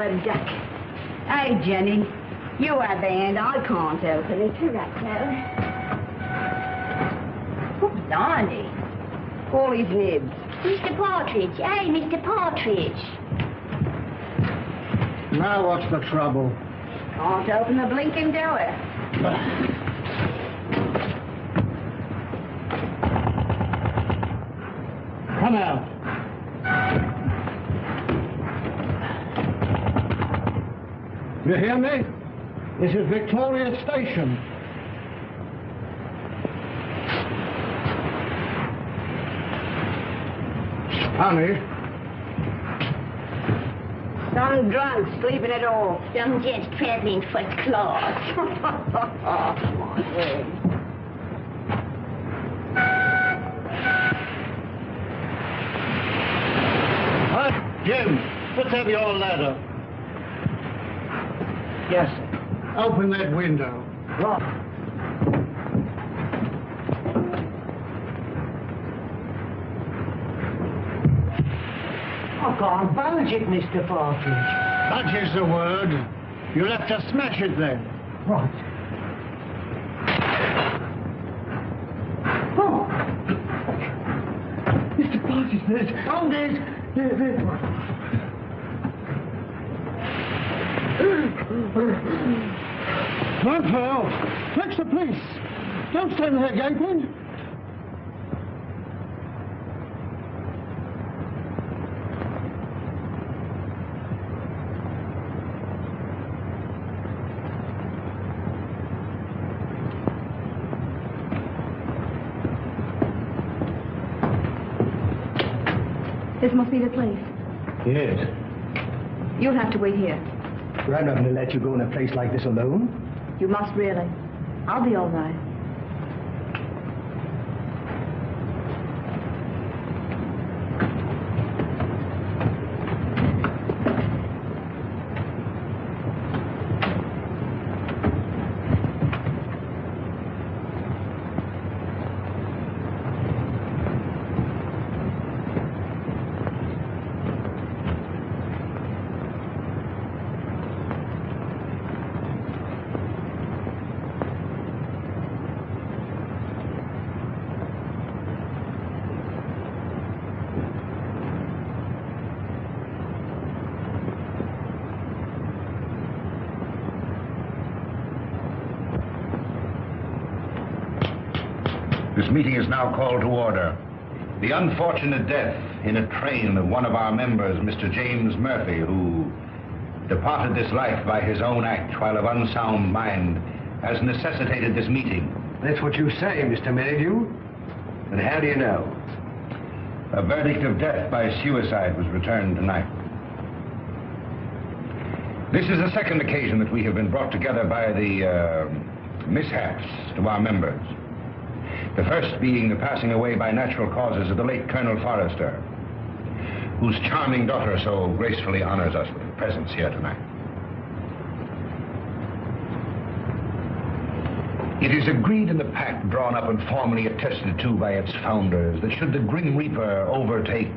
a duck. Hey, Jenny, you have the hand. I can't open it. Right now. Who's Arnie? All his nibs. Mr. Partridge. Hey, Mr. Partridge. Now what's the trouble? Can't open the blinking door. Come out. You hear me? This is Victoria Station. Honey. Some drunk sleeping at all. Some just traveling first class. My word. Jim, let's have your ladder. Yes, sir. Open that window. Right. I can't budge it, Mr. Partridge. Budge is the word. You'll have to smash it then. Right. Oh! Mr. Partridge, there's... Oh, there's... Run for help. Fetch the police. Don't stand there gaping. This must be the place. Yes. You'll have to wait here. I'm not going to let you go in a place like this alone. You must really. I'll be all right. This meeting is now called to order. The unfortunate death in a train of one of our members, Mr. James Murphy, who departed this life by his own act while of unsound mind, has necessitated this meeting. That's what you say, Mr. Mayhew. But how do you know? A verdict of death by suicide was returned tonight. This is the second occasion that we have been brought together by the mishaps to our members. The first being the passing away by natural causes of the late Colonel Forrester, whose charming daughter so gracefully honors us with her presence here tonight. It is agreed in the pact drawn up and formally attested to by its founders that should the Grim Reaper overtake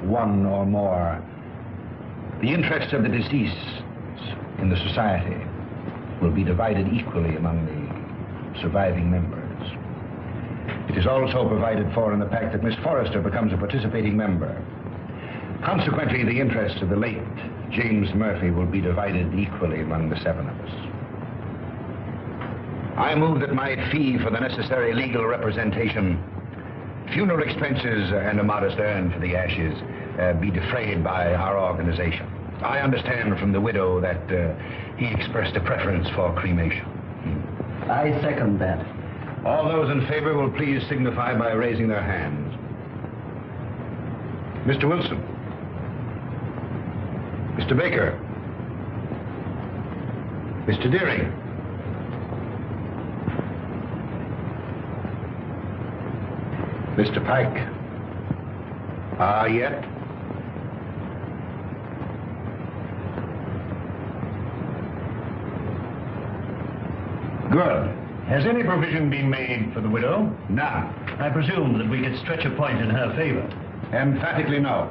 one or more, the interests of the deceased in the society will be divided equally among the surviving members. It is also provided for in the pact that Miss Forrester becomes a participating member. Consequently, the interests of the late James Murphy will be divided equally among the seven of us. I move that my fee for the necessary legal representation, funeral expenses, and a modest urn for the ashes be defrayed by our organization. I understand from the widow that he expressed a preference for cremation. I second that. All those in favor will please signify by raising their hands. Mr. Wilson. Mr. Baker. Mr. Deering. Mr. Pike. Yet? Good. Has any provision been made for the widow? None. I presume that we could stretch a point in her favor. Emphatically no.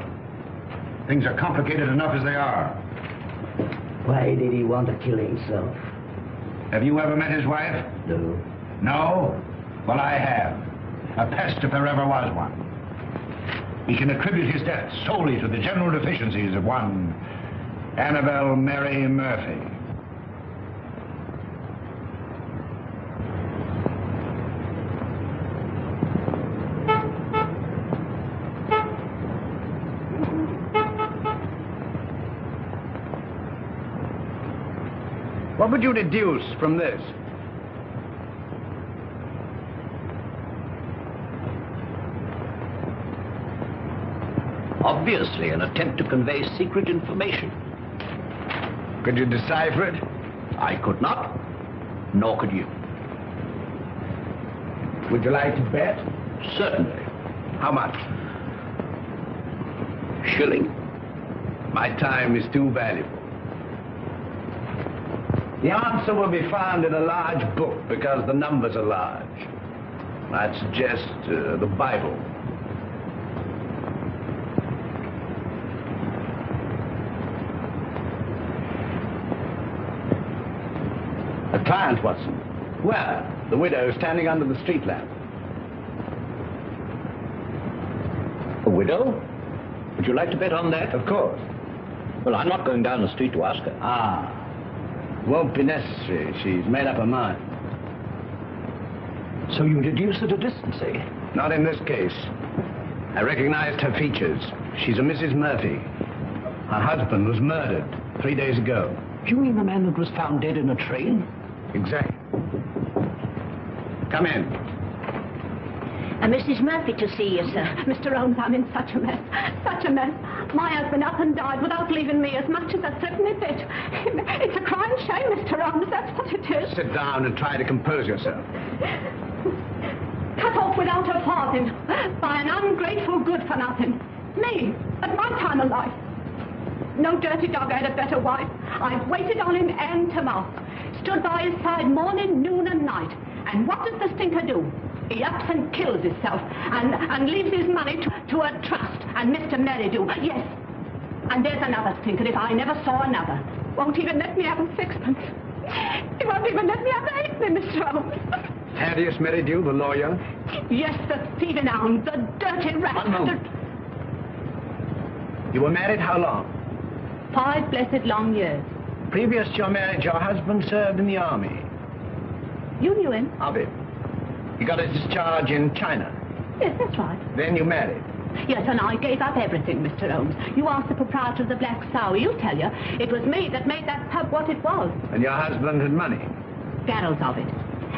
Things are complicated enough as they are. Why did he want to kill himself? Have you ever met his wife? No. No? Well, I have. A pest if there ever was one. He can attribute his death solely to the general deficiencies of one Annabelle Mary Murphy. What would you deduce from this? Obviously, an attempt to convey secret information. Could you decipher it? I could not, nor could you. Would you like to bet? Certainly. How much? Shilling. My time is too valuable. The answer will be found in a large book because the numbers are large. I'd suggest the Bible. A client, Watson. Where? The widow standing under the street lamp. A widow? Would you like to bet on that? Of course. Well, I'm not going down the street to ask her. Ah. Won't be necessary. She's made up her mind. So you deduce at a distance, eh? Not in this case. I recognized her features. She's a Mrs. Murphy. Her husband was murdered 3 days ago. You mean the man that was found dead in a train? Exactly. Come in. Mrs. Murphy to see you, sir. Mr. Holmes, I'm in such a mess. Such a mess. My husband up and died without leaving me as much as a threepenny bit. It's a crying shame, Mr. Holmes. That's what it is. Sit down and try to compose yourself. Cut off without a farthing by an ungrateful good-for-nothing. Me, at my time of life. No dirty dog had a better wife. I've waited on him end to mouth. Stood by his side morning, noon and night. And what does the stinker do? He ups and kills himself and leaves his money to a trust. And Mr. Merridew, yes. And there's another stinker if I never saw another. Won't even let me have a sixpence. He won't even let me have a halfpenny, Mr. Holmes. Thaddeus Merridew, the lawyer? Yes, the thieving hound, the dirty rat. One moment. You were married how long? 5 blessed long years. Previous to your marriage, your husband served in the army. You knew him? Of it. He got his discharge in China. Yes, that's right. Then you married. Yes, and I gave up everything, Mr. Holmes. You asked the proprietor of the Black Sow. He'll tell you. It was me that made that pub what it was. And your husband had money. Barrels of it.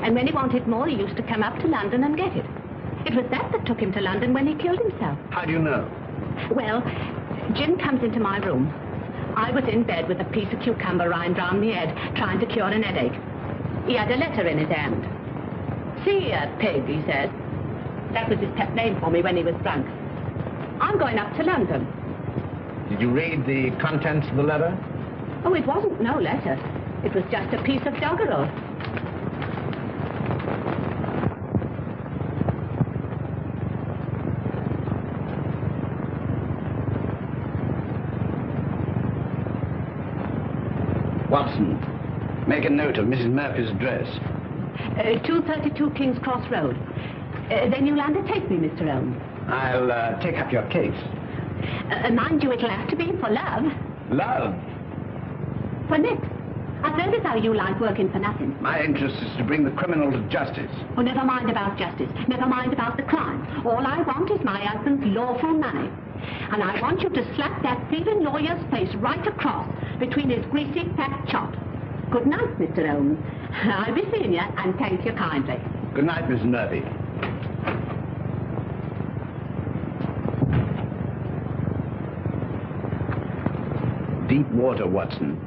And when he wanted more, he used to come up to London and get it. It was that took him to London when he killed himself. How do you know? Well, Jim comes into my room. I was in bed with a piece of cucumber rind round my head, trying to cure an headache. He had a letter in his hand. See here, pig, he said. That was his pet name for me when he was drunk. I'm going up to London. Did you read the contents of the letter? Oh, it wasn't no letter. It was just a piece of doggerel. Watson, make a note of Mrs. Murphy's address. 232 King's Cross Road. Then you'll undertake me, Mr. Holmes. I'll take up your case. Mind you, it'll have to be for love. Love? For Nick. I've heard as how you like working for nothing. My interest is to bring the criminal to justice. Oh, never mind about justice. Never mind about the crime. All I want is my husband's lawful money. And I want you to slap that thieving lawyer's face right across between his greasy fat chops. Good night, Mr. Holmes. I'll be seeing you, and thank you kindly. Good night, Miss Murphy. Deep water, Watson.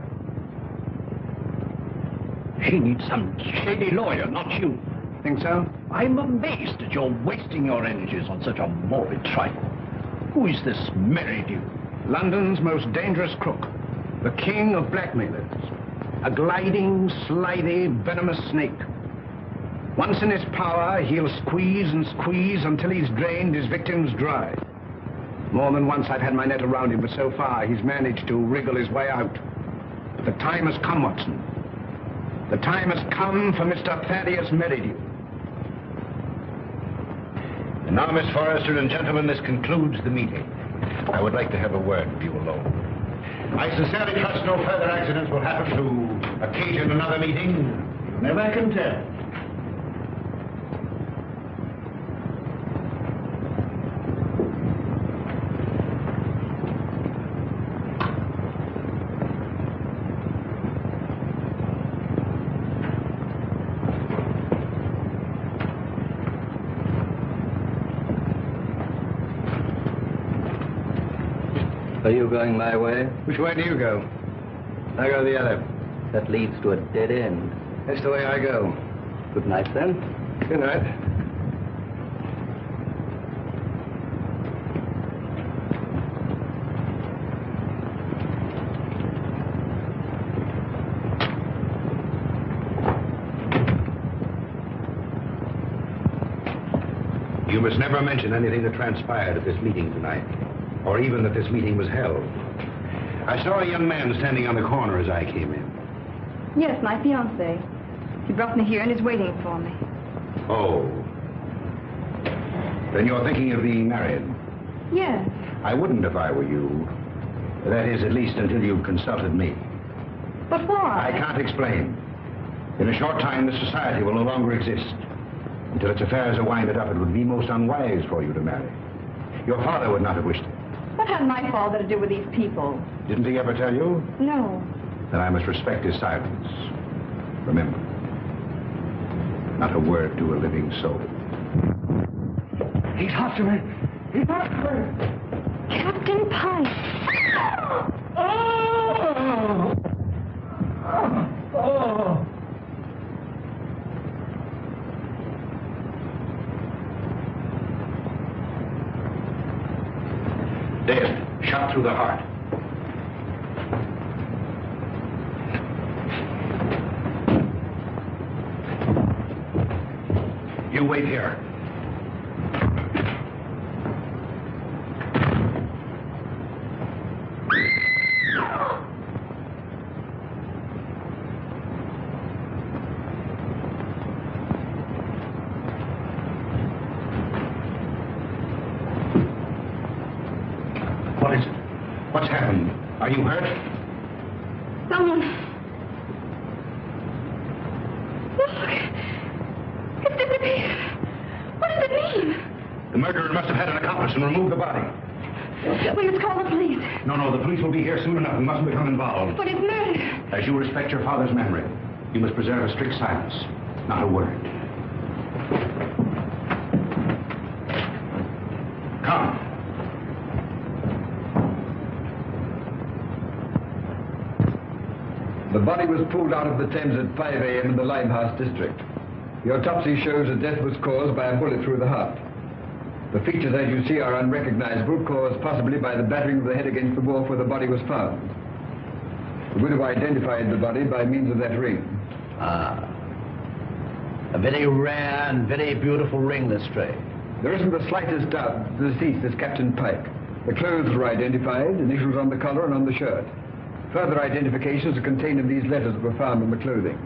She needs some shady lawyer, not you. Think so? I'm amazed that you're wasting your energies on such a morbid trifle. Who is this Merridew? London's most dangerous crook. The king of blackmailers. A gliding, slithy, venomous snake. Once in his power, he'll squeeze and squeeze until he's drained his victims dry. More than once I've had my net around him, but so far he's managed to wriggle his way out. The time has come, Watson. The time has come for Mr. Thaddeus Merridew. And now, Miss Forrester and gentlemen, this concludes the meeting. I would like to have a word with you alone. I sincerely trust no further accidents will happen to occasion another meeting. You never can tell. Are you going my way? Which way do you go? I go the other. That leads to a dead end. That's the way I go. Good night, then. Good night. You must never mention anything that transpired at this meeting tonight, or even that this meeting was held. I saw a young man standing on the corner as I came in. Yes, my fiancé. He brought me here and is waiting for me. Oh. Then you're thinking of being married? Yes. I wouldn't if I were you. That is, at least until you've consulted me. But why? I can't explain. In a short time, this society will no longer exist. Until its affairs are winded up, it would be most unwise for you to marry. Your father would not have wished it. What had my father to do with these people? Didn't he ever tell you? No. Then I must respect his silence. Remember, not a word to a living soul. He's after me. He's after me. Captain Pike. Oh! Oh! Dead, shot through the heart. You wait here. What is it? What's happened? Are you hurt? Someone. Look. It's disappeared. What does it mean? The murderer must have had an accomplice and removed the body. We must call the police. No, the police will be here soon enough. We mustn't become involved. But it's murder. As you respect your father's memory, you must preserve a strict silence. Not a word. Come. The body was pulled out of the Thames at 5 a.m. in the Limehouse district. The autopsy shows that death was caused by a bullet through the heart. The features, as you see, are unrecognizable, caused possibly by the battering of the head against the wall where the body was found. The widow identified the body by means of that ring. Ah. A very rare and very beautiful ring, Lestrade. There isn't the slightest doubt the deceased is Captain Pike. The clothes were identified, initials on the collar and on the shirt. Further identifications are contained in these letters that were found in the clothing.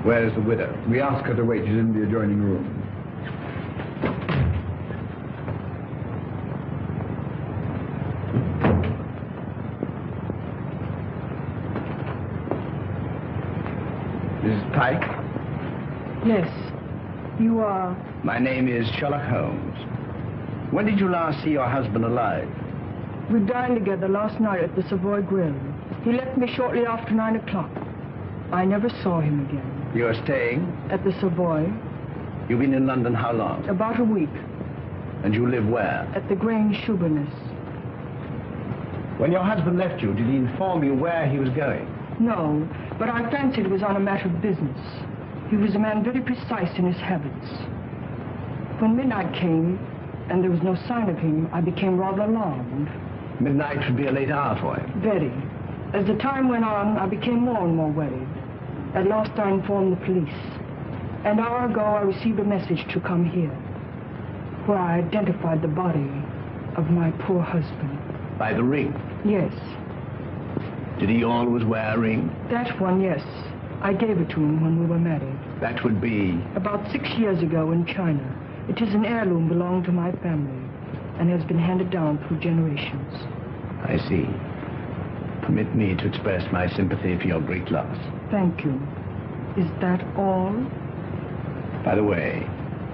Where is the widow? We asked her to wait. She's in the adjoining room. Mrs. Pike? Yes. You are? My name is Sherlock Holmes. When did you last see your husband alive? We dined together last night at the Savoy Grill. He left me shortly after 9 o'clock. I never saw him again. You are staying? At the Savoy. You've been in London how long? About a week. And you live where? At the Grange Shoeburyness. When your husband left you, did he inform you where he was going? No, but I fancied it was on a matter of business. He was a man very precise in his habits. When midnight came, and there was no sign of him, I became rather alarmed. Midnight should be a late hour for him. Very. As the time went on, I became more and more worried. At last I informed the police. An hour ago, I received a message to come here. where I identified the body of my poor husband. By the ring? Yes. Did he always wear a ring? That one, yes. I gave it to him when we were married. That would be? About 6 years ago in China. It is an heirloom belonging to my family and has been handed down through generations. I see. Permit me to express my sympathy for your great loss. Thank you. Is that all? By the way,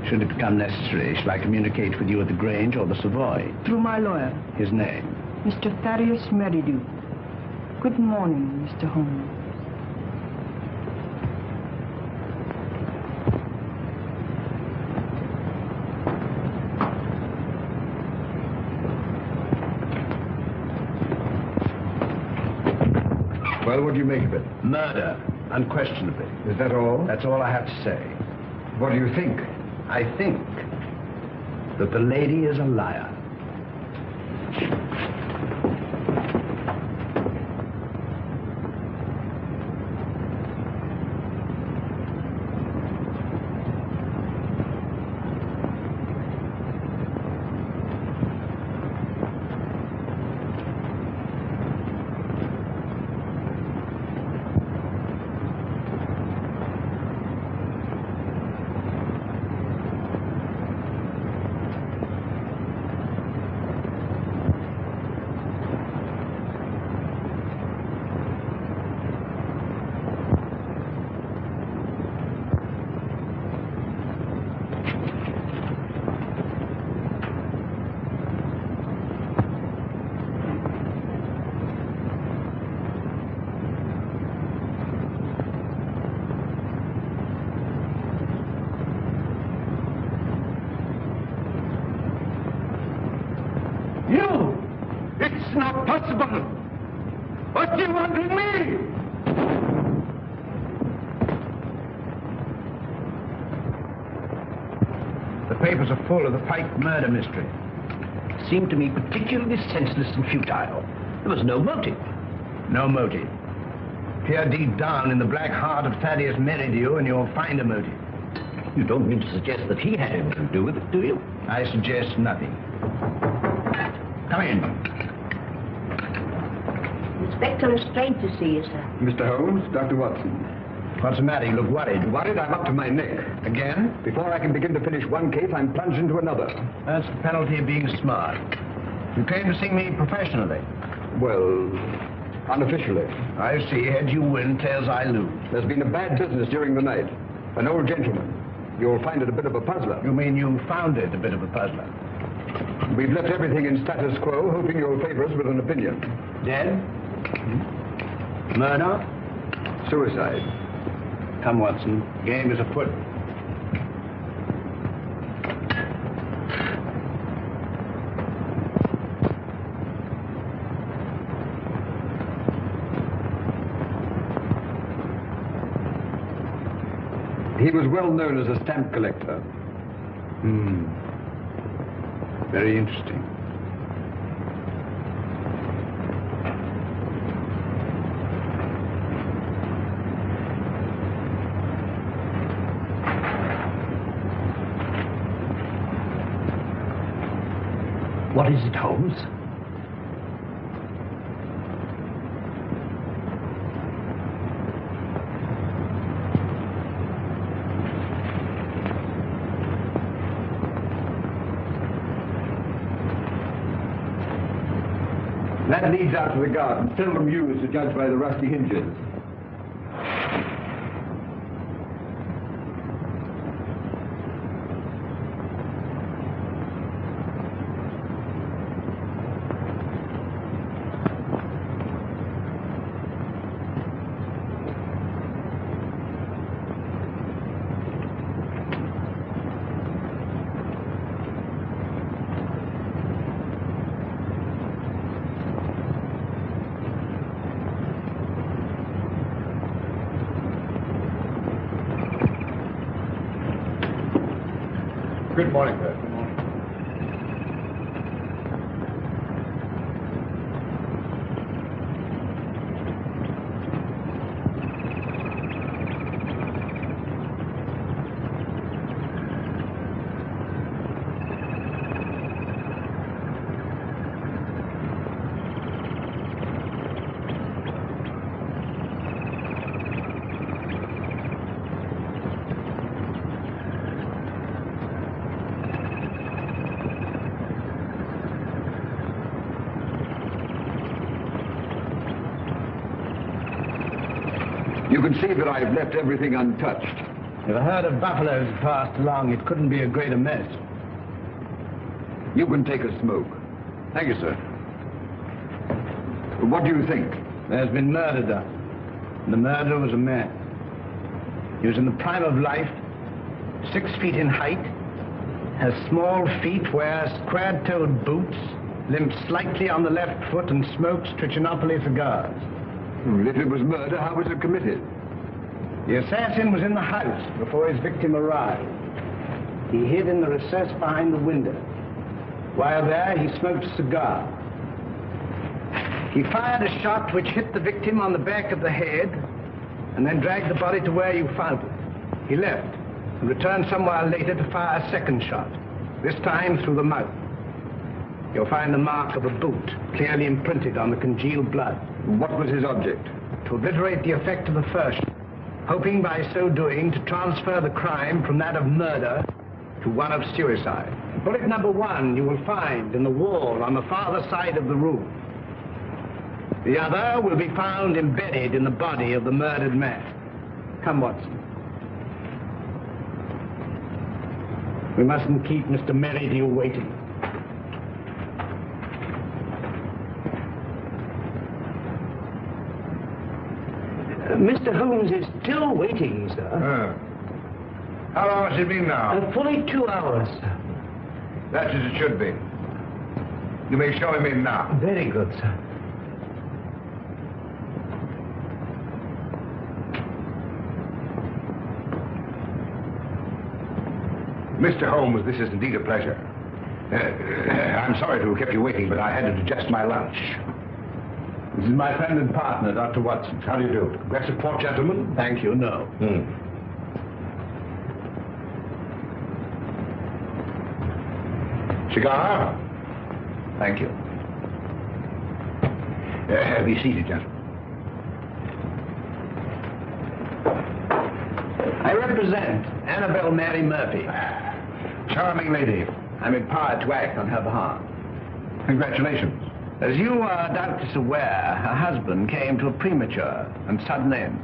should it become necessary, shall I communicate with you at the Grange or the Savoy? Through my lawyer. His name? Mr. Thaddeus Merridew. Good morning, Mr. Holmes. Well, what do you make of it? Murder, unquestionably. Is that all? That's all I have to say. What do you think? I think that the lady is a liar. What do you want with me? The papers are full of the Pike murder mystery. It seemed to me particularly senseless and futile. There was no motive. No motive. Peer deep down in the black heart of Thaddeus Merridew and you'll find a motive. You don't mean to suggest that he had anything to do with it, do you? I suggest nothing. Come in. Inspector is strange to see you, sir. Mr. Holmes, Dr. Watson. What's the matter? You look worried. Worried? I'm up to my neck. Again? Before I can begin to finish one case, I'm plunged into another. That's the penalty of being smart. You came to see me professionally. Well, unofficially. I see. Heads you win, tails I lose. There's been a bad business during the night. An old gentleman. You'll find it a bit of a puzzler. You mean you found it a bit of a puzzler? We've left everything in status quo, hoping you'll favor us with an opinion. Dead? Murder? Suicide. Come, Watson. Game is afoot. He was well known as a stamp collector. Very interesting. What is it, Holmes? That leads out to the garden, seldom used to judge by the rusty hinges. Good morning, sir. Good morning. can see that I've left everything untouched. If a herd of buffaloes had passed along, it couldn't be a greater mess. You can take a smoke. Thank you, sir. What do you think? There's been murder done. And the murderer was a man. He was in the prime of life, 6 feet in height, has small feet, wears square-toed boots, limps slightly on the left foot, and smokes Trichinopoly cigars. Well, if it was murder, how was it committed? The assassin was in the house before his victim arrived. He hid in the recess behind the window. While there, he smoked a cigar. He fired a shot which hit the victim on the back of the head and then dragged the body to where you found it. He left and returned some while later to fire a second shot, this time through the mouth. You'll find the mark of a boot clearly imprinted on the congealed blood. What was his object? To obliterate the effect of the first, hoping by so doing to transfer the crime from that of murder to one of suicide. Bullet number 1 you will find in the wall on the farther side of the room. The other will be found embedded in the body of the murdered man. Come, Watson. We mustn't keep Mr. Merridew waiting. Mr. Holmes is still waiting, sir. How long has it been now? Fully 2 hours, sir. That's as it should be. You may show him in now. Very good, sir. Mr. Holmes, this is indeed a pleasure. I'm sorry to have kept you waiting, but I had to digest my lunch. This is my friend and partner, Dr. Watson. How do you do? Glass of port, gentlemen? Thank you, no. Cigar? Thank you. Be seated, gentlemen. I represent Annabelle Mary Murphy. Charming lady. I'm empowered to act on her behalf. Congratulations. As you are doubtless aware, her husband came to a premature and sudden end.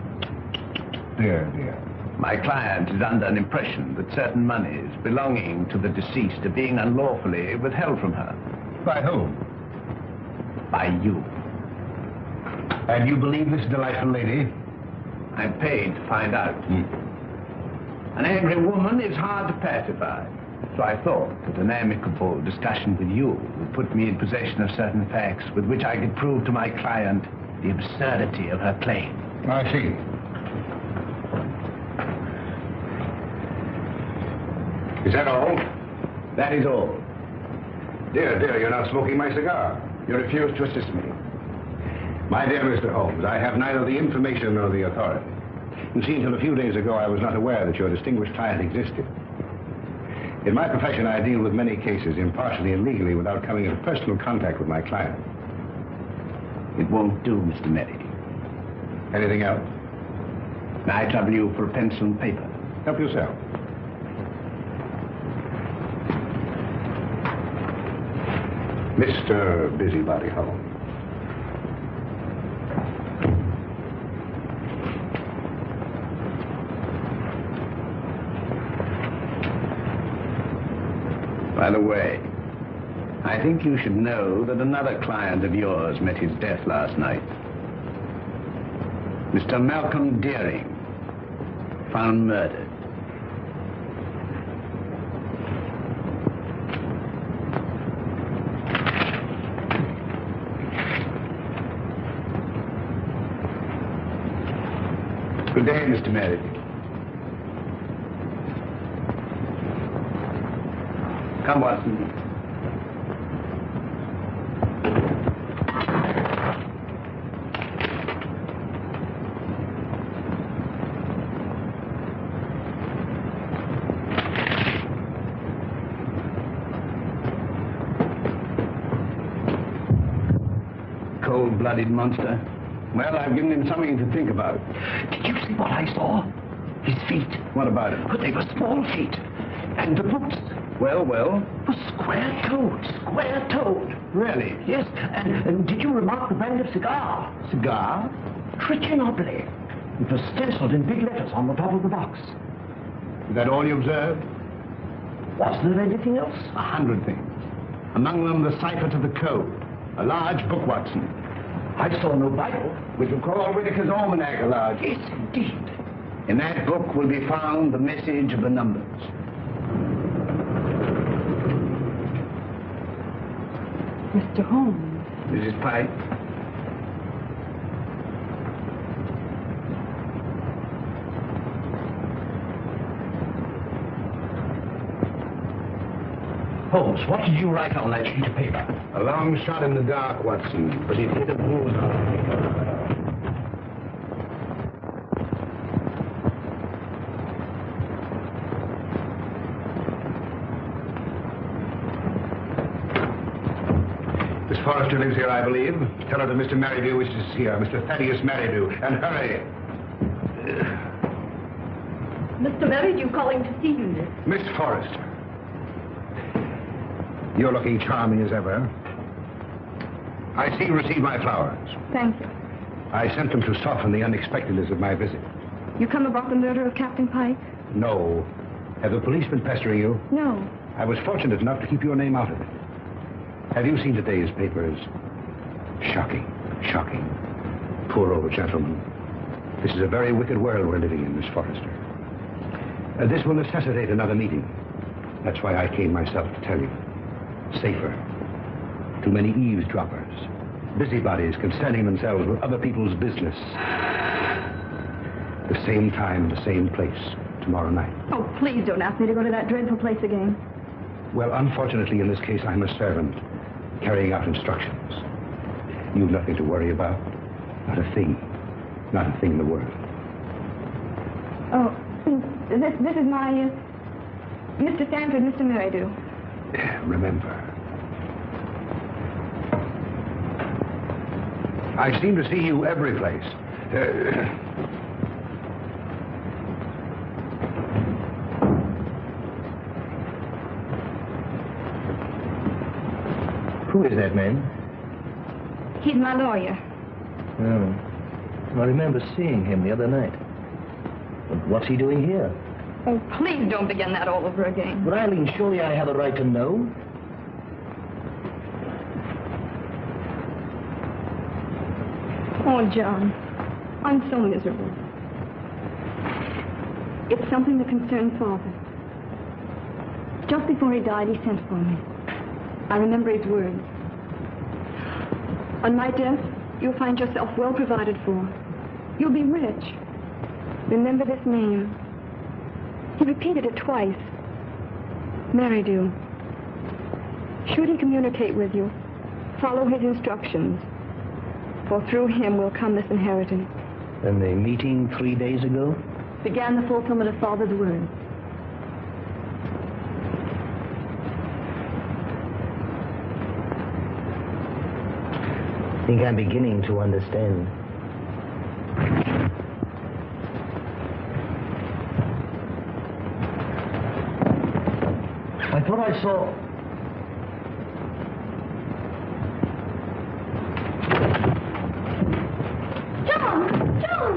Dear, dear. My client is under an impression that certain monies belonging to the deceased are being unlawfully withheld from her. By whom? By you. And you believe this delightful lady? I'm paid to find out. An angry woman is hard to pacify. So I thought that an amicable discussion with you would put me in possession of certain facts with which I could prove to my client the absurdity of her claim. I see. Is that all? That is all. Dear, dear, you're not smoking my cigar. You refuse to assist me. My dear Mr. Holmes, I have neither the information nor the authority. You see, until a few days ago, I was not aware that your distinguished client existed. In my profession, I deal with many cases, impartially and legally, without coming into personal contact with my client. It won't do, Mr. Merridew. Anything else? May I trouble you for a pencil and paper? Help yourself. Mr. Busybody Holmes. By the way, I think you should know that another client of yours met his death last night. Mr. Malcolm Deering, found murdered. Good day, Mr. Merridew. Come, Watson. Cold-blooded monster. Well, I've given him something to think about. Did you see what I saw? His feet. What about it? But they were small feet. And the boots. Well? Was square-toed. Really? Yes, and did you remark the brand of cigar? Cigar? Trichinopoly. It was stenciled in big letters on the top of the box. Is that all you observed? Was there anything else? 100 things. Among them, the cipher to the code. A large book, Watson. I saw no Bible. Which will call Whitaker's Almanac a large. Yes, indeed. In that book will be found the message of the numbers. Mr. Holmes. Mrs. Pike? Holmes, what did you write on that sheet of paper? A long shot in the dark, Watson, but it hit a bullseye. Miss Forrester lives here, I believe. Tell her that Mr. Merridew wishes to see her. Mr. Thaddeus Merridew. And hurry. Mr. Merridew calling to see you, miss. Miss Forrester. You're looking charming as ever. I see you received my flowers. Thank you. I sent them to soften the unexpectedness of my visit. You come about the murder of Captain Pike? No. Have the police been pestering you? No. I was fortunate enough to keep your name out of it. Have you seen today's papers? Shocking. Shocking. Poor old gentleman. This is a very wicked world we're living in, Miss Forrester. This will necessitate another meeting. That's why I came myself to tell you. Safer. Too many eavesdroppers. Busybodies concerning themselves with other people's business. The same time, the same place, tomorrow night. Oh, please don't ask me to go to that dreadful place again. Well, unfortunately, in this case, I'm a servant, carrying out instructions. You've nothing to worry about. Not a thing. Not a thing in the world. Oh, this is my, Mr. Stanford, Mr. Merridew. Remember. I seem to see you every place. Who is that man? He's my lawyer. Oh. I remember seeing him the other night. But what's he doing here? Oh, please don't begin that all over again. But Eileen, surely I have a right to know. Oh, John, I'm so miserable. It's something that concerns Father. Just before he died, he sent for me. I remember his words. On my death, you'll find yourself well provided for. You'll be rich. Remember this name. He repeated it twice. Merridew. Should he communicate with you, follow his instructions, for through him will come this inheritance. And the meeting 3 days ago? Began the fulfillment of Father's word. I think I'm beginning to understand. I thought I saw... John! John!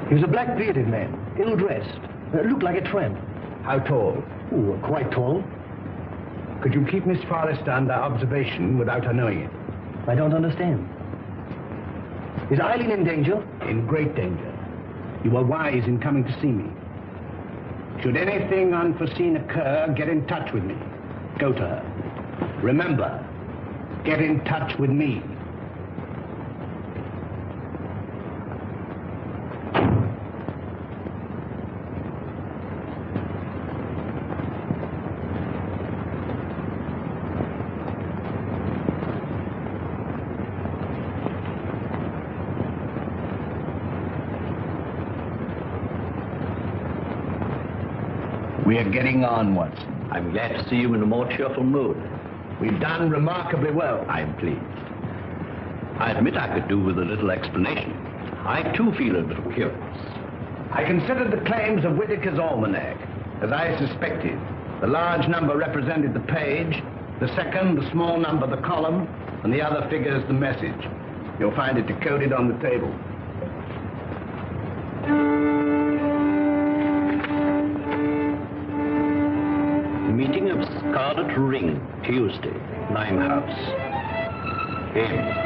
He was a black-bearded man, ill-dressed, looked like a tramp. How tall? Oh, quite tall. Could you keep Miss Forrester under observation without her knowing it? I don't understand. Is Eileen in danger? In great danger. You were wise in coming to see me. Should anything unforeseen occur, get in touch with me. Go to her. Remember, get in touch with me. We are getting on, Watson. I'm glad to see you in a more cheerful mood. We've done remarkably well. I'm pleased. I admit I could do with a little explanation. I, too, feel a little curious. I considered the claims of Whitaker's almanac. As I suspected, the large number represented the page, the second, the small number, the column, and the other figures, the message. You'll find it decoded on the table. Meeting of Scarlet Ring, Tuesday, Limehouse. M.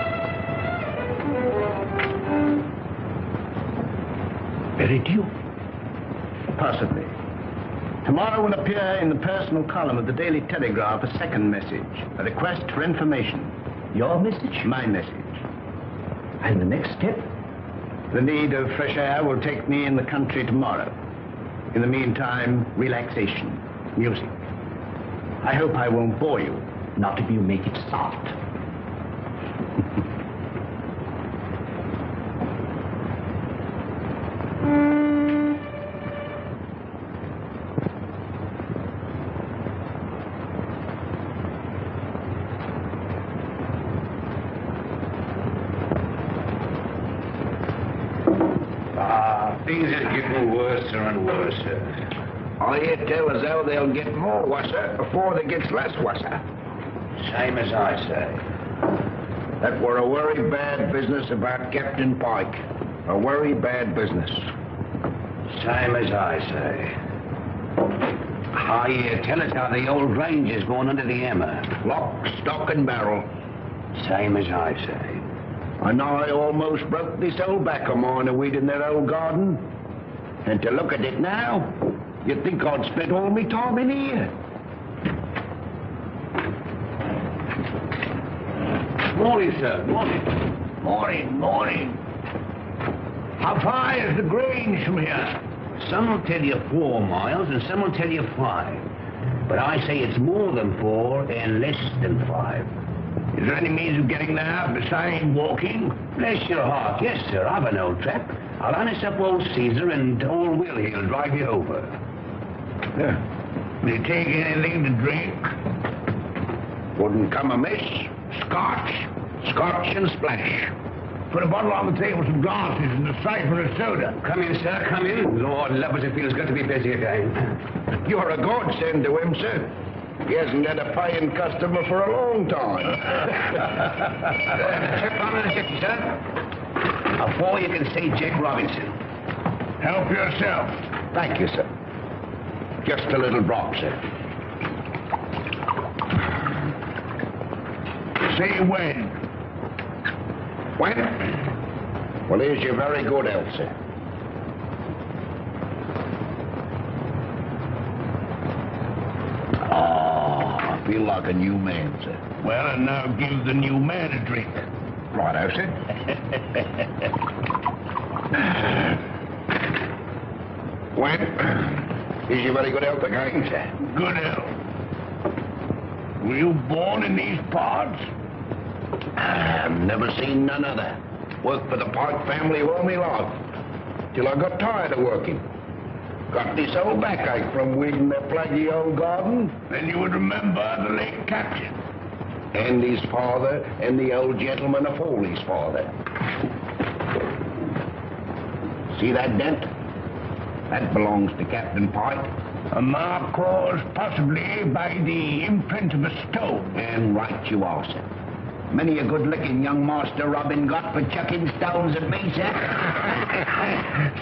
Meridew? Possibly. Tomorrow will appear in the personal column of the Daily Telegraph a second message, a request for information. Your message? My message. And the next step? The need of fresh air will take me in the country tomorrow. In the meantime, relaxation, music. I hope I won't bore you. Not if you make it soft. Things are getting worse and worse. I hear tell as how they'll get more worser before they gets less worser. Same as I say. That were a very bad business about Captain Pike. A very bad business. Same as I say. I hear tell us how the old ranger's going under the hammer. Lock, stock, and barrel. Same as I say. And I almost broke this old back of mine a weed in that old garden. And to look at it now, you'd think I'd spent all my time in here. Morning, sir. Morning. Morning. How far is the Grange from here? Some will tell you 4 miles and some will tell you 5. But I say it's more than 4 and less than 5. Is there any means of getting there besides walking? Bless your heart, yes, sir. I've an old trap. I'll harness up old Caesar and old Will he'll drive you over. Will you take anything to drink? Wouldn't come amiss. Scotch and splash. Put a bottle on the table, some glasses, and a siphon of soda. Come in, sir, come in. Lord love us, it feels good to be busy again. You're a godsend to him, sir. He hasn't had a paying customer for a long time. Trip on a hip, sir. Before you can see Jake Robinson. Help yourself. Thank you, sir. Just a little drop, sir. See when? When? Well, here's your very good health, sir. I feel like a new man, sir. Well, and now give the new man a drink. Righto, sir. When? Is your very good health again, sir? Good health. Were you born in these parts? I've never seen none other. Worked for the Pike family all my life. Till I got tired of working. Got this old backache from weeding that plaguey old garden. Then you would remember the late captain. And his father, and the old gentleman of Foley's father. See that dent? That belongs to Captain Pike. A mark caused possibly by the imprint of a stone. And right you are, sir. Many a good-looking young Master Robin got for chucking stones at me, sir.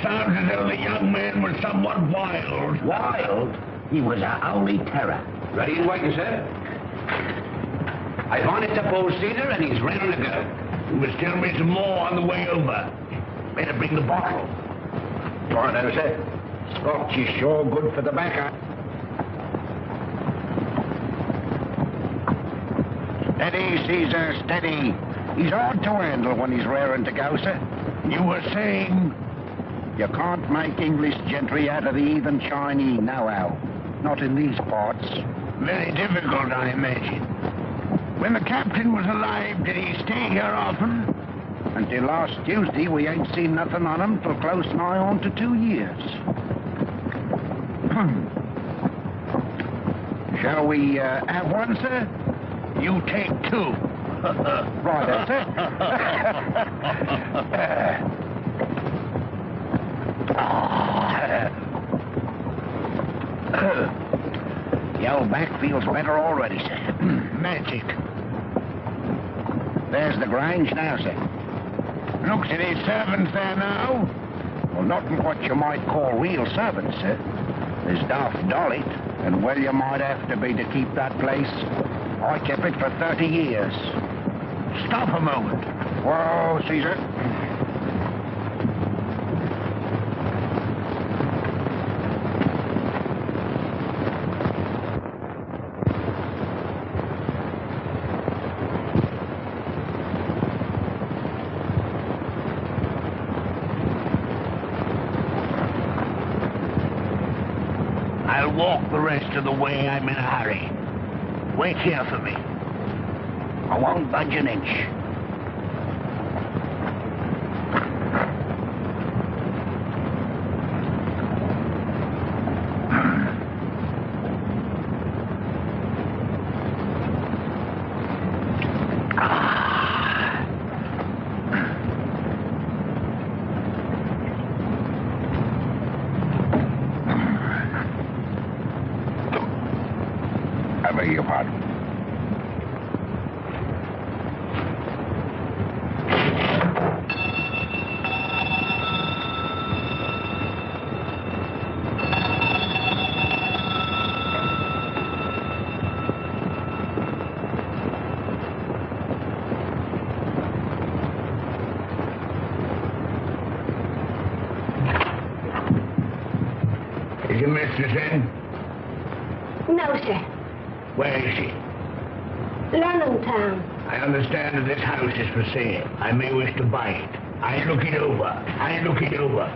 Sounds as though the young man was somewhat wild. Wild? He was a holy terror. Ready and waiting, sir. I've harnessed up old Caesar and he's ready to go. You must tell me some more on the way over. Better bring the bottle. Righto, sir. Scotch is sure good for the backer. Steady, Caesar, steady. He's hard to handle when he's raring to go, sir. You were saying? You can't make English gentry out of the heathen Chinese, nohow. Not in these parts. Very difficult, I imagine. When the captain was alive, did he stay here often? Until last Tuesday, we ain't seen nothing on him for close nigh on to 2 years. Shall we have one, sir? You take 2. Right, that's it. better already, sir. Magic. There's the Grange now, sir. Looks any servants there now? Well, not what you might call real servants, sir. There's Daft Dolly, and well you might have to be to keep that place. I kept it for 30 years. Stop a moment. Whoa, Caesar. I'll walk the rest of the way. I'm in a hurry. Wait here for me. I won't budge an inch. I beg your pardon. Is your mistress in? No, sir. Where is she? London town. I understand that this house is for sale. I may wish to buy it. I look it over. I look it over.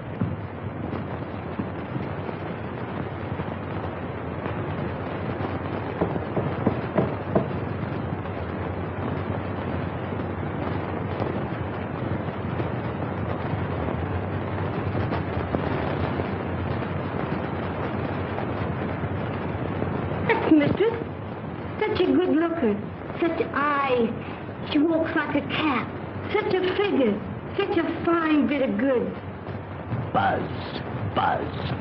That's mistress. Such a good looker. Such eyes. She walks like a cat. Such a figure. Such a fine bit of goods. Buzz. Buzz.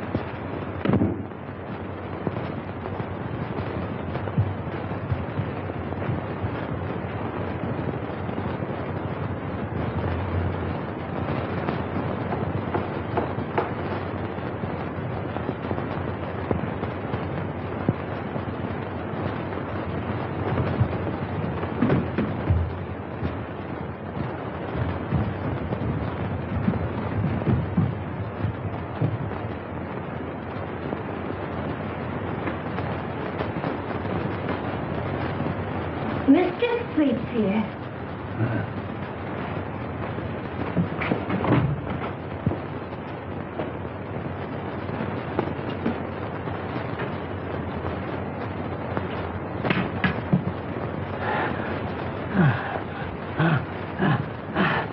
Mistress sleeps here.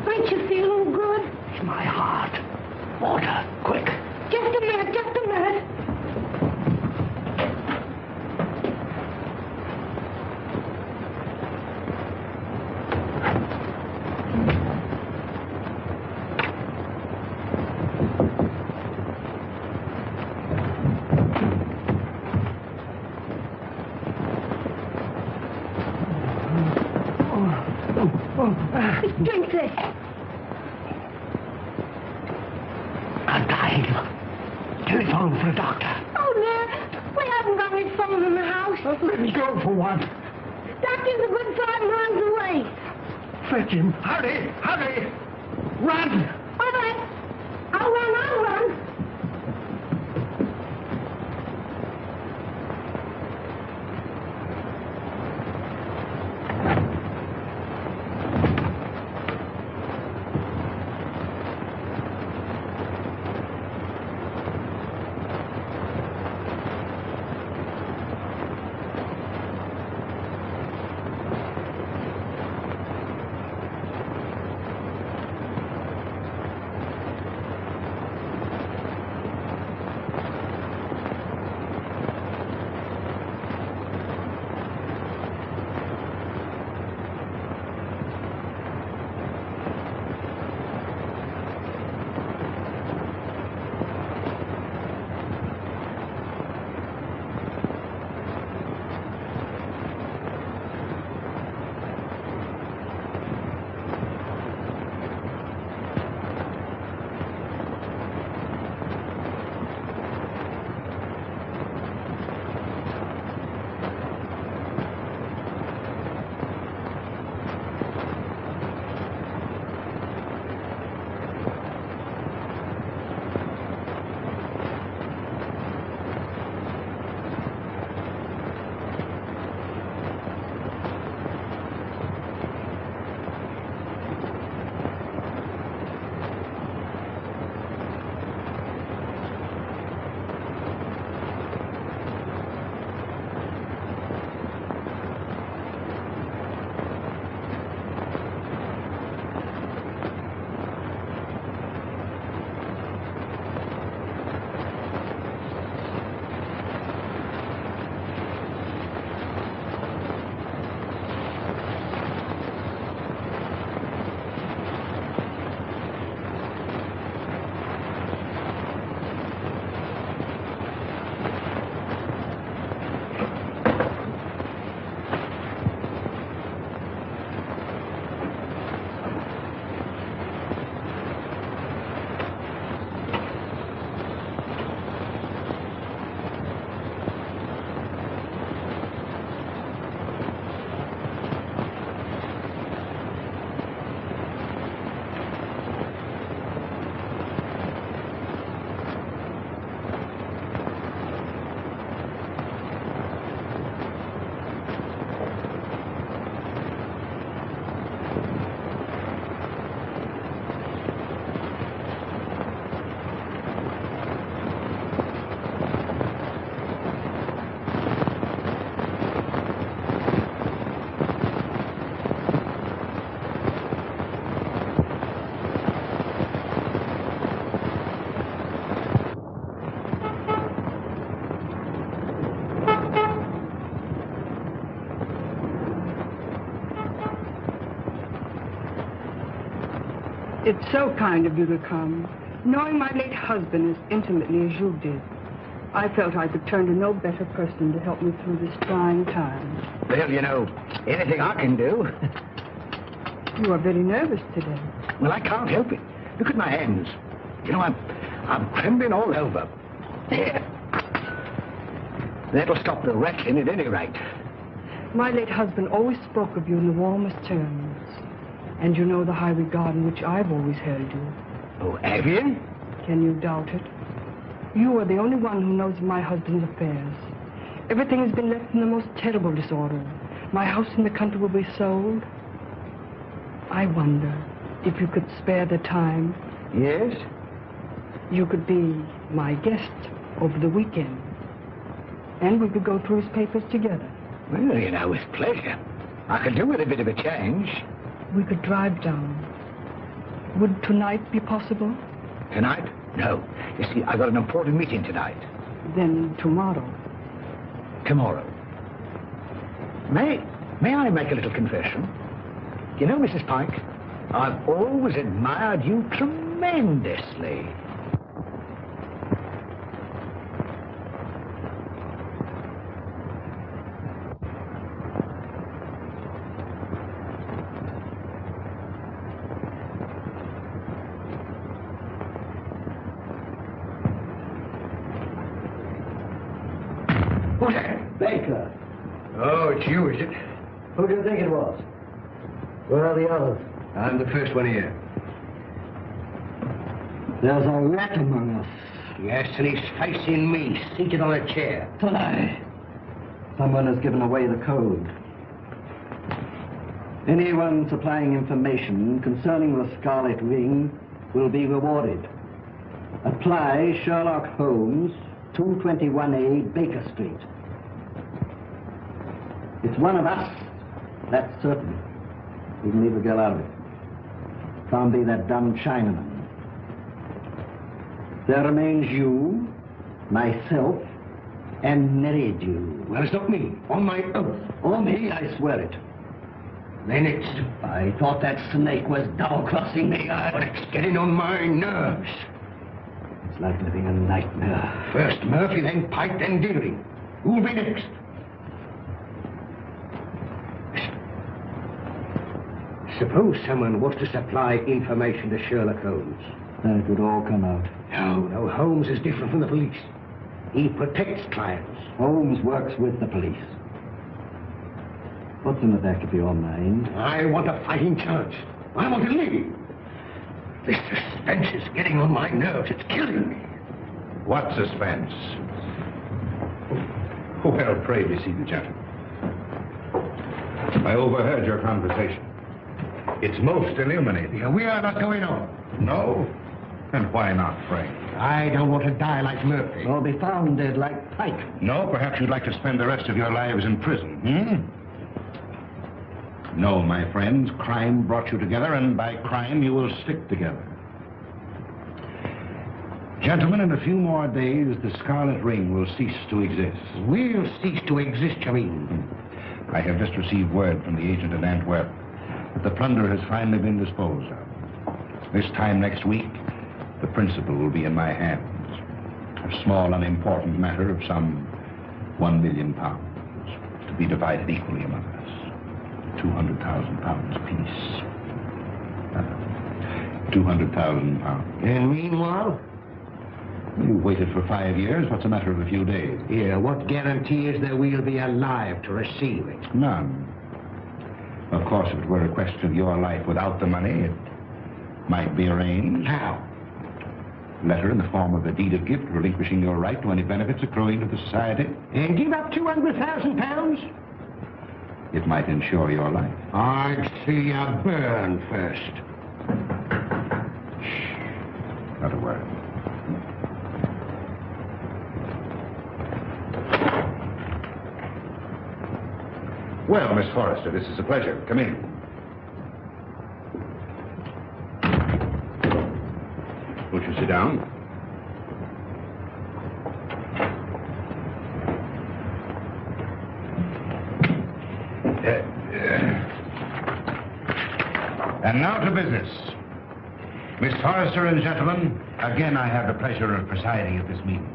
Ain't you feeling good? It's my heart. Water, quick. Just a minute, just a minute. Drink this. I'm dying. Telephone for a doctor. Oh, no. We haven't got any phone in the house. Let me go for one. Doctor's a good 5 miles away. Fetch him. Hurry, hurry. Run. All right. I'll run, I'll run. It's so kind of you to come. Knowing my late husband as intimately as you did, I felt I could turn to no better person to help me through this trying time. Well, you know, anything I can do. You are very nervous today. Well, I can't help it. Look at my hands. You know, I'm trembling all over. There. That'll stop the rattling at any rate. My late husband always spoke of you in the warmest terms. And you know the high regard in which I've always held you. Oh, have you? Can you doubt it? You are the only one who knows of my husband's affairs. Everything has been left in the most terrible disorder. My house in the country will be sold. I wonder if you could spare the time. Yes? You could be my guest over the weekend. And we could go through his papers together. Well, you know, with pleasure. I could do with a bit of a change. We could drive down. Would tonight be possible? Tonight? No. You see, I've got an important meeting tonight. Then tomorrow. Tomorrow. May I make a little confession? You know, Mrs. Pike, I've always admired you tremendously. Who's that? Baker. Oh, it's you, is it? Who do you think it was? Where are the others? I'm the first one here. There's a rat among us. Yes, and he's facing me, seated on a chair. Aye. Someone has given away the code. Anyone supplying information concerning the Scarlet Ring will be rewarded. Apply Sherlock Holmes, 221A Baker Street. It's one of us, that's certain. We can leave the girl out of it. Can't be that dumb Chinaman. There remains you, myself, and Meridew. Well, it's not me, on my oath. On me, I swear it. Then it's... I thought that snake was double-crossing me. But it's getting on my nerves. It's like living a nightmare. First Murphy, then Pike, then Deering. Who'll be next? Suppose someone was to supply information to Sherlock Holmes. Then it would all come out. No, Holmes is different from the police. He protects clients. Holmes works with the police. What's in the back of your mind? I want a fighting chance. I want to leave. This suspense is getting on my nerves. It's killing me. What suspense? Well, pray be seated, gentlemen. I overheard your conversation. It's most illuminating. Yeah, we are not going on. No? And why not, pray? I don't want to die like Murphy. Or be found dead like Pike. No, perhaps you'd like to spend the rest of your lives in prison, No, my friends, crime brought you together, and by crime you will stick together. Gentlemen, in a few more days, the Scarlet Ring will cease to exist. We'll cease to exist, you mean? I have just received word from the agent in Antwerp that the plunder has finally been disposed of. This time next week, the principal will be in my hands. A small, unimportant matter of some £1 million, to be divided equally among us. £200,000 apiece. £200,000. And meanwhile? You waited for 5 years. What's a matter of a few days? Yeah, what guarantee is there we'll be alive to receive it? None. Of course, if it were a question of your life without the money, it might be arranged. How? Letter in the form of a deed of gift relinquishing your right to any benefits accruing to the society. And give up £200,000? It might ensure your life. I'd see you burn first. Shh. Not a word. Well, Miss Forrester, this is a pleasure. Come in. Won't you sit down? And now to business. Miss Forrester and gentlemen, again I have the pleasure of presiding at this meeting.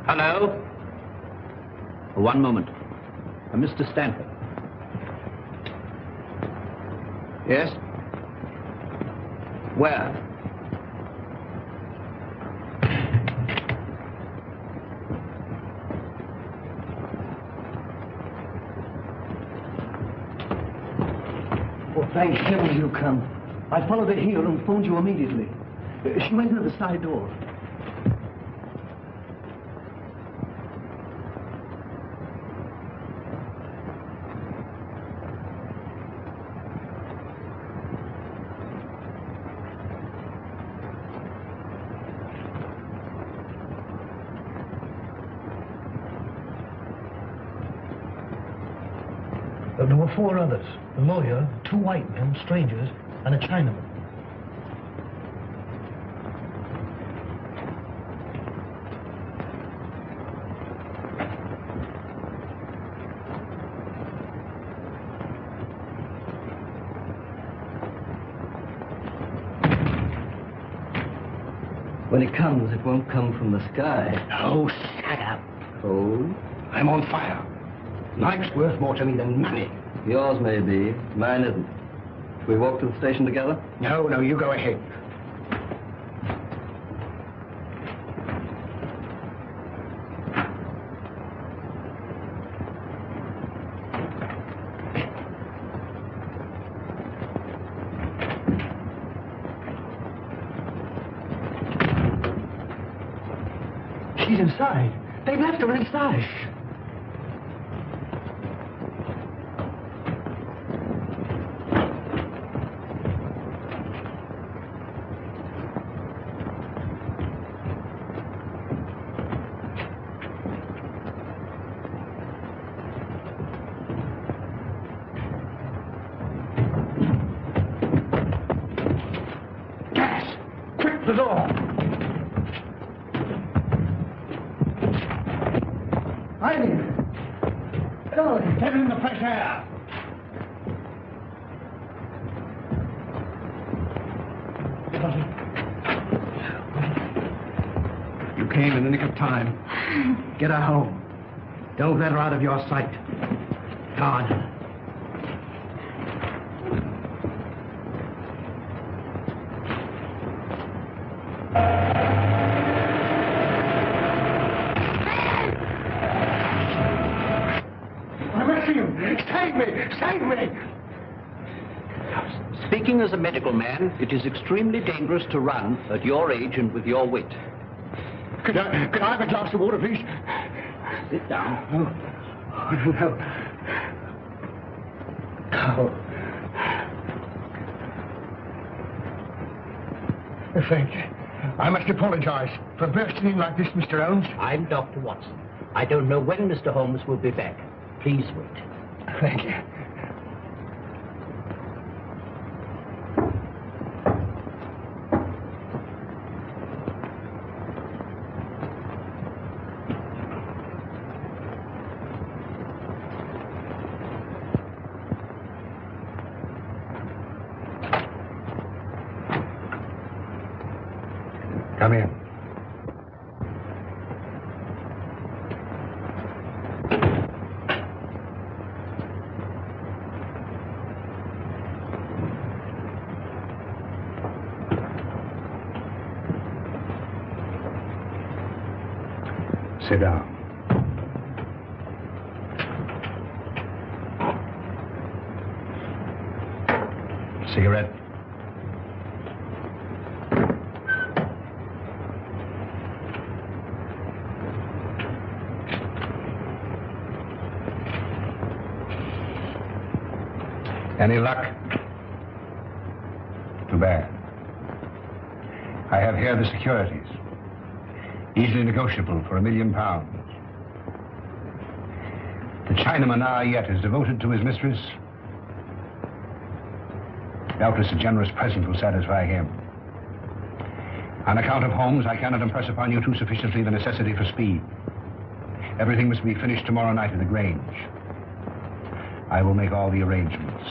Hello? One moment. Mr. Stanford. Yes? Where? Oh, thank heaven you come. I followed her here and phoned you immediately. She went into the side door. There were 4 others. A lawyer, 2 white men, strangers, and a Chinaman. When it comes, it won't come from the sky. Oh, shut up. Oh? I'm on fire. Life's worth more to me than money. Yours may be. Mine isn't. Shall we walk to the station together? No, you go ahead. She's inside. They've left her inside. Gas! Quick, the door! Get in the fresh air. You came in the nick of time. Get her home. Don't let her out of your sight. God. Save me! Speaking as a medical man, it is extremely dangerous to run at your age and with your wit. Could I have a glass of water, please? Sit down. Oh, no. Oh. Thank you. I must apologize for bursting in like this, Mr. Holmes. I'm Dr. Watson. I don't know when Mr. Holmes will be back. Please wait. Thank you. Come in. Sit down. Cigarette? Any luck? Too bad. I have here the securities. Easily negotiable for £1 million. The Chinaman yet is devoted to his mistress. Doubtless a generous present will satisfy him. On account of Holmes, I cannot impress upon you too sufficiently the necessity for speed. Everything must be finished tomorrow night at the Grange. I will make all the arrangements.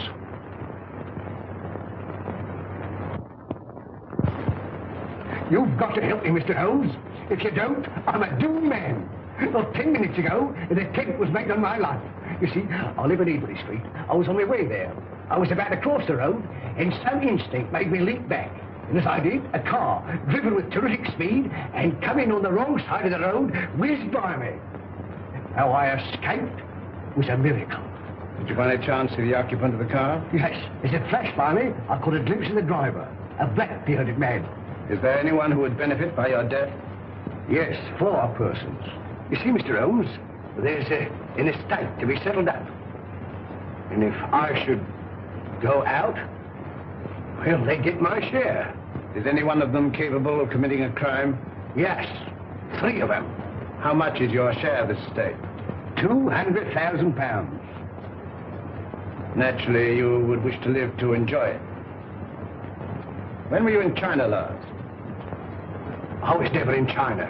You've got to help me, Mr. Holmes. If you don't, I'm a doomed man. Well, 10 minutes ago, an attempt was made on my life. You see, I live in Ebury Street. I was on my way there. I was about to cross the road, and some instinct made me leap back. And as I did, a car, driven with terrific speed and coming on the wrong side of the road, whizzed by me. How I escaped was a miracle. Did you by any chance see the occupant of the car? Yes. As it flashed by me, I caught a glimpse of the driver, a black-bearded man. Is there anyone who would benefit by your death? Yes, 4 persons. You see, Mr. Holmes, there's an estate to be settled up. And if I should go out, well, they get my share. Is any one of them capable of committing a crime? Yes, 3 of them. How much is your share of this estate? £200,000. Naturally, you would wish to live to enjoy it. When were you in China last? I was never in China.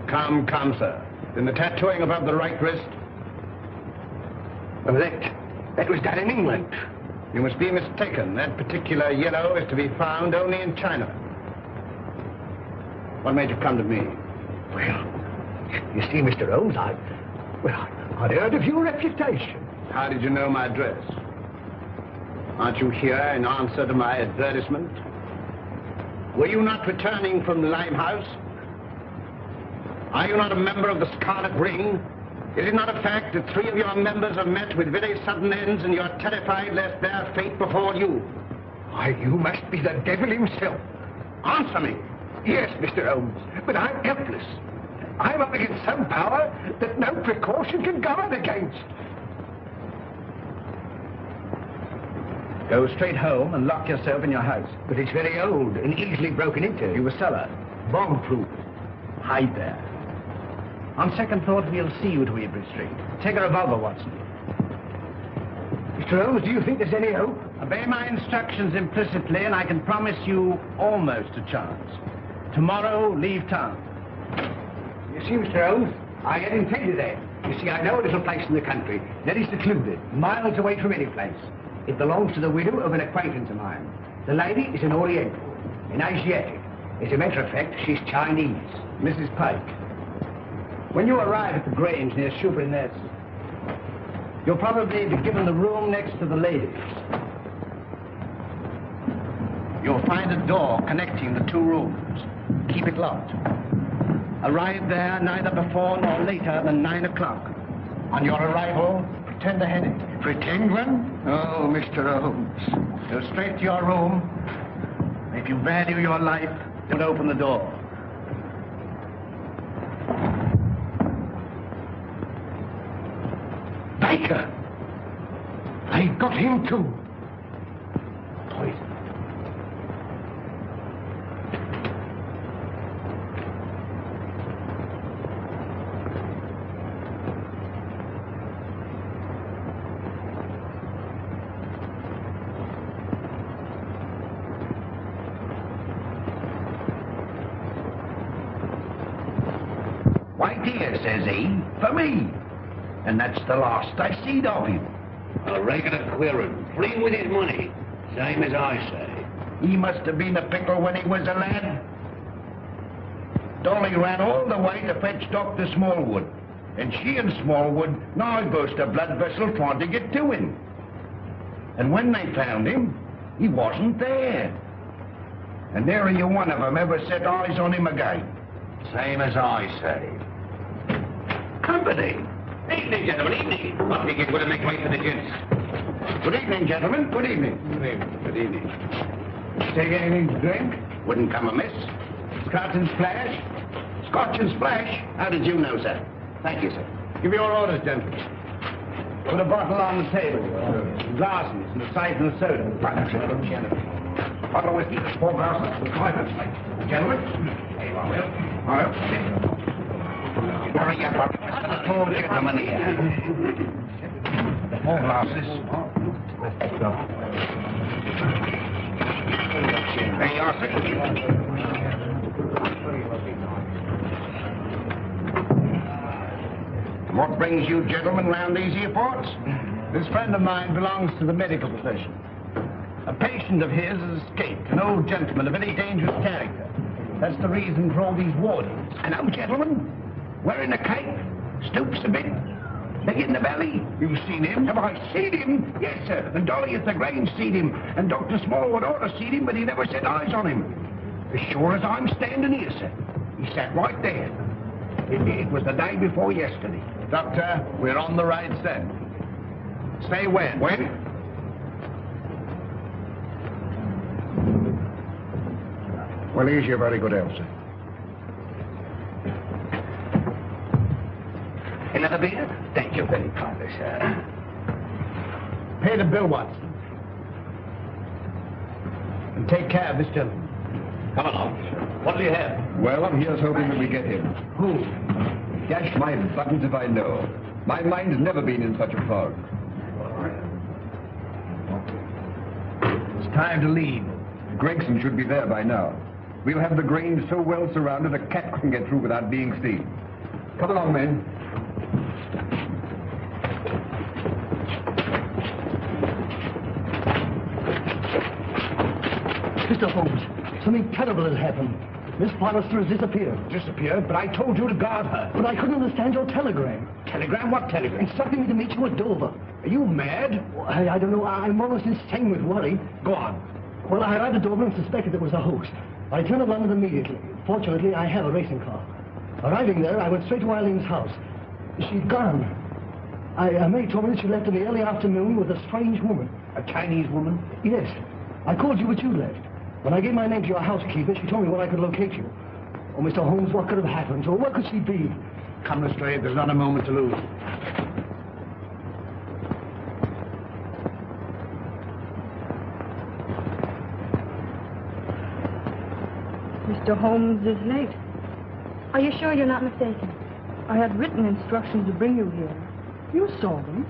Come, sir. Then the tattooing above the right wrist? Well, that was done in England. You must be mistaken. That particular yellow is to be found only in China. What made you come to me? Well, you see, Mr. Holmes, I'd heard of your reputation. How did you know my address? Aren't you here in answer to my advertisement? Were you not returning from the Limehouse? Are you not a member of the Scarlet Ring? Is it not a fact that 3 of your members have met with very sudden ends and you're terrified lest their fate befall you? Why, you must be the devil himself. Answer me. Yes, Mr. Holmes, but I'm helpless. I'm up against some power that no precaution can guard against. Go straight home and lock yourself in your house. But it's very old and easily broken into. You a cellar. Bomb-proof. Hide there. On second thought, we'll see you to Ebury Street. Take a revolver, Watson. Mr. Holmes, do you think there's any hope? Obey my instructions implicitly, and I can promise you almost a chance. Tomorrow, leave town. You see, Mr. Holmes, I had intended that. You see, I know a little place in the country that is secluded, miles away from any place. It belongs to the widow of an acquaintance of mine. The lady is an Oriental, an Asiatic. As a matter of fact, she's Chinese. Mrs. Pike, when you arrive at the Grange near Shoebury Nest, you'll probably be given the room next to the ladies. You'll find a door connecting the 2 rooms. Keep it locked. Arrive there neither before nor later than 9 o'clock. On your arrival, pretend a headache. Pretend one? Oh, Mr. Holmes. Go straight to your room. If you value your life, don't open the door. Baker! They got him too. Poison. Why, dear, says he, for me. And that's the last I seed of him. A regular queerin', free with his money, same as I say. He must have been a pickle when he was a lad. Dolly ran all the way to fetch Dr. Smallwood. And she and Smallwood now burst a blood vessel trying to get to him. And when they found him, he wasn't there. And nary a one of them ever set eyes on him again. Same as I say. Company. Evening, gentlemen, evening. What we get would make way for the gents. Good evening, gentlemen. Good evening. Good evening. Good evening. Take anything to drink? Wouldn't come amiss. Scotch and splash? Scotch and splash? How did you know, sir? Thank you, sir. Give your orders, gentlemen. Put a bottle on the table. Glasses and a siphon of soda. Bottle of whiskey. 4 glasses. 5 Gentlemen. All right. Hurry up, four gentlemen here. 4 glasses. There you are, sir. What brings you gentlemen round these here parts? This friend of mine belongs to the medical profession. A patient of his has escaped, an old gentleman of very dangerous character. That's the reason for all these wardens. An old gentleman? Wearing a cape? Stoops a bit? Big in the belly? You've seen him? Have I seen him? Yes, sir. And Dolly at the Grange seen him. And Dr. Smallwood ought to seen him, but he never set eyes on him. As sure as I'm standing here, sir. He sat right there. It was the day before yesterday. Doctor, we're on the right scent. Say when. When? Well, here's your very good ale, sir. Another beer? Thank you very kindly, sir. Pay the bill, Watson. And take care of this gentleman. Come along. What do you have? Well, I'm here's hoping that we get him. Who? Dash my buttons if I know. My mind's never been in such a fog. It's time to leave. Gregson should be there by now. We'll have the Grange so well surrounded a cat couldn't get through without being seen. Come along, men. Mr. Holmes, something terrible has happened. Miss Forrester has disappeared. Disappeared? But I told you to guard her. But I couldn't understand your telegram. Telegram? What telegram? Instructing me to meet you at Dover. Are you mad? I don't know. I'm almost insane with worry. Go on. Well, I arrived at Dover and suspected it was a hoax. I turned to London immediately. Fortunately, I have a racing car. Arriving there, I went straight to Eileen's house. She'd gone. May told me that she left in the early afternoon with a strange woman. A Chinese woman? Yes. I called you, but you left. When I gave my name to your housekeeper, she told me where I could locate you. Oh, Mr. Holmes, what could have happened to her? Where could she be? Come, Lestrade. There's not a moment to lose. Mr. Holmes is late. Are you sure you're not mistaken? I had written instructions to bring you here. You saw them.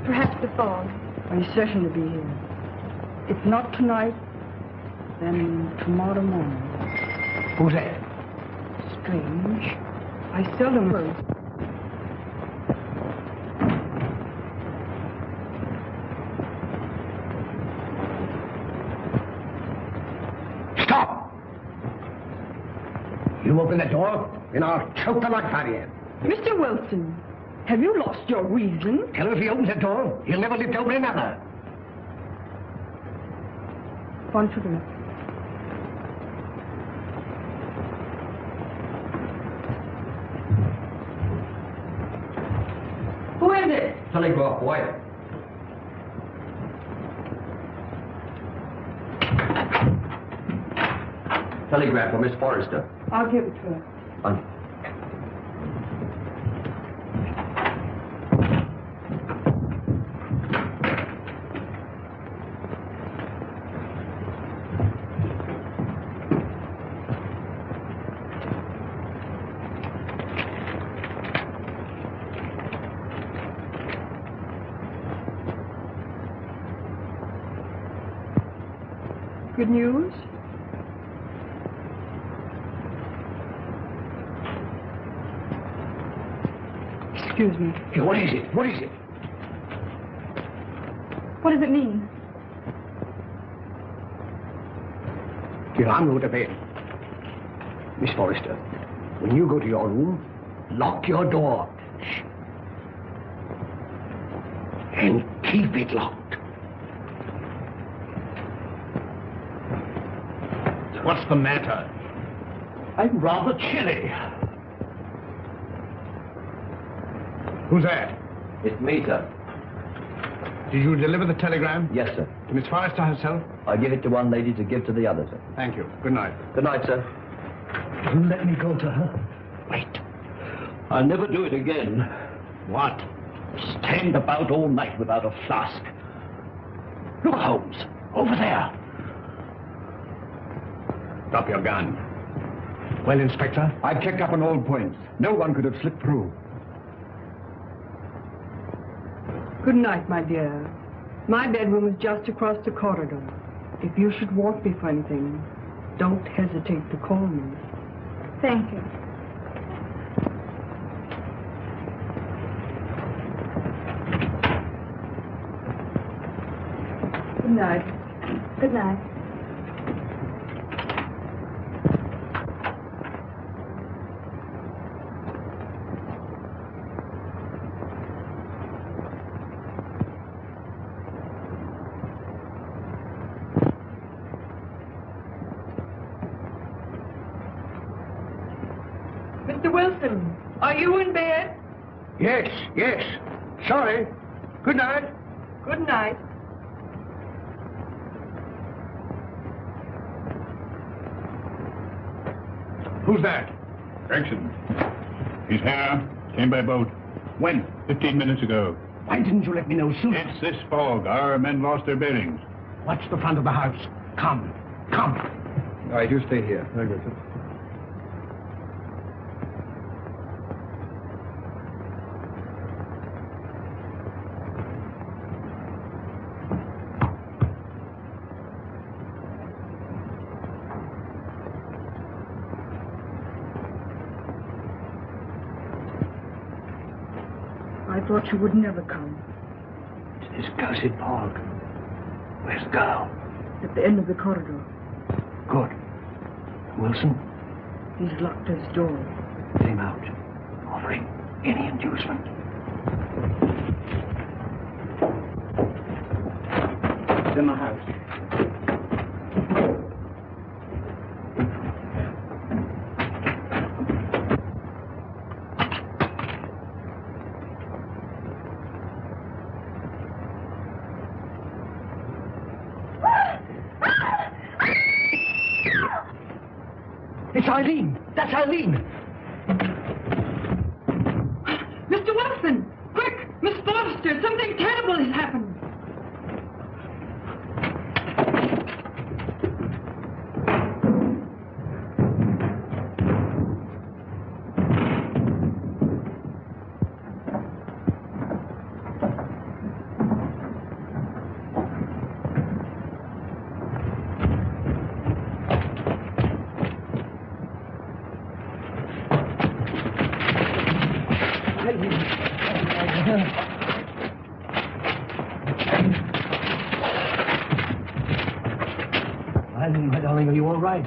Perhaps the fog. Are you certain to be here? If not tonight, then tomorrow morning. Who's that? Strange. I seldom heard. Stop! You open the door, and I'll choke the life out of you. Mr. Wilson, have you lost your reason? Tell him if he opens the door, he'll never live to open another. One to the left. Who is it? Telegraph, boy. Telegram for Miss Forrester. I'll give it to her. Good news? Excuse me. Hey, what is it? What is it? What does it mean? Here, I'm going to bed. Miss Forrester, when you go to your room, lock your door. Shh. And keep it locked. What's the matter? I'm rather chilly. Who's that? It's me, sir. Did you deliver the telegram? Yes, sir. To Miss Forrester herself? I give it to one lady to give to the other, sir. Thank you. Good night. Good night, sir. You let me go to her. Wait. I'll never do it again. What? Stand about all night without a flask. Look, Holmes. Over there. Drop your gun. Well, Inspector? I checked up on all points. No one could have slipped through. Good night, my dear. My bedroom is just across the corridor. If you should want me for anything, don't hesitate to call me. Thank you. night. Good night. Mr. Wilson, are you in bed? Yes, yes. Sorry. Good night. Good night. Who's that? Gregson. He's here. Came by boat. When? 15 minutes ago. Why didn't you let me know sooner? It's this fog. Our men lost their bearings. Watch the front of the house. Come. Come. All right, you stay here. Very good, sir. I thought you would never come. It's this cursed fog. Where's the girl? At the end of the corridor. Good. Wilson? He's locked his door. Let him out. Offering any inducement. It's in the house. It's Eileen. That's Eileen. Mr. Wilson! Quick! Miss Forrester! Something terrible has happened! Eileen, my darling, are you all right?